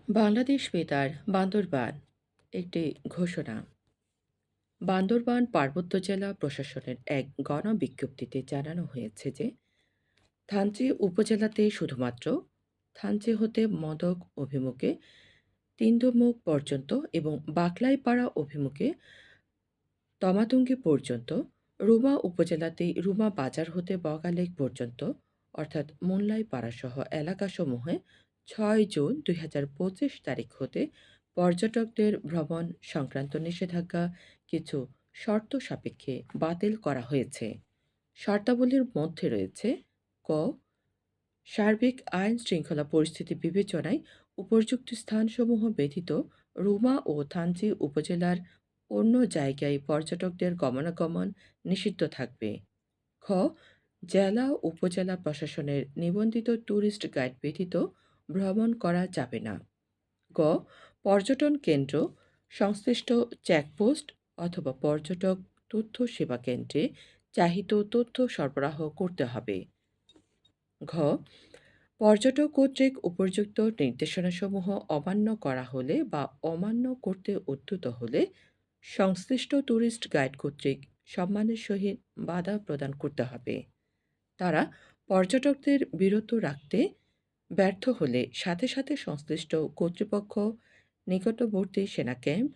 বাংলাদেশ বেতার বান্দরবান একটি ঘোষণা। বান্দরবান পার্বত্য জেলা প্রশাসনের এক গণবিজ্ঞপ্তিতে জানানো হয়েছে যে থানচি উপজেলাতে শুধুমাত্র থানচি হতে মদক অভিমুখে তিন্দুমুখ পর্যন্ত এবং বাকলাইপাড়া অভিমুখে তমাতুঙ্গি পর্যন্ত, রুমা উপজেলাতে রুমা বাজার হতে বগালেক পর্যন্ত অর্থাৎ মুনলাই পাড়াসহ এলাকাসমূহে ৬ জুন ২০২৫ তারিখ হতে পর্যটকদের ভ্রমণ সংক্রান্ত নিষেধাজ্ঞা কিছু শর্ত সাপেক্ষে বাতিল করা হয়েছে। শর্তাবলীর মধ্যে রয়েছে: ক সার্বিক আইন শৃঙ্খলা পরিস্থিতি বিবেচনায় উপর্যুক্ত স্থানসমূহ ব্যতীত রুমা ও থানচি উপজেলার অন্য জায়গায় পর্যটকদের গমনাগমন নিষিদ্ধ থাকবে। খ জেলা উপজেলা প্রশাসনের নিবন্ধিত ট্যুরিস্ট গাইড ব্যতীত ভ্রমণ করা যাবে না। গ পর্যটন কেন্দ্র, সংশ্লিষ্ট চেকপোস্ট অথবা পর্যটক তথ্য সেবা কেন্দ্রে চাহিত তথ্য সরবরাহ করতে হবে। ঘ পর্যটক কর্তৃক উপযুক্ত নির্দেশনাসমূহ অমান্য করা হলে বা অমান্য করতে উদ্যত হলে সংশ্লিষ্ট ট্যুরিস্ট গাইড কর্তৃক সম্মানের সহিত বাধা প্রদান করতে হবে। তারা পর্যটকদের বিরত রাখতে ব্যর্থ হলে সাথে সাথে সংশ্লিষ্ট কর্তৃপক্ষ নিকটবর্তী সেনা ক্যাম্প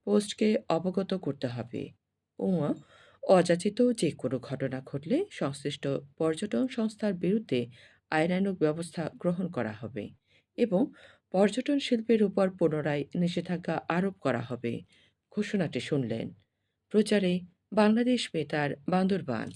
পোস্টকে অবগত করতে হবে ও অযাচিত যে কোনো ঘটনা ঘটলে সংশ্লিষ্ট পর্যটন সংস্থার বিরুদ্ধে আইনানুগ ব্যবস্থা গ্রহণ করা হবে এবং পর্যটন শিল্পের উপর পুনরায় নিষেধাজ্ঞা আরোপ করা হবে। ঘোষণাটি শুনলেন। প্রচারে বাংলাদেশ বেতার বান্দরবান।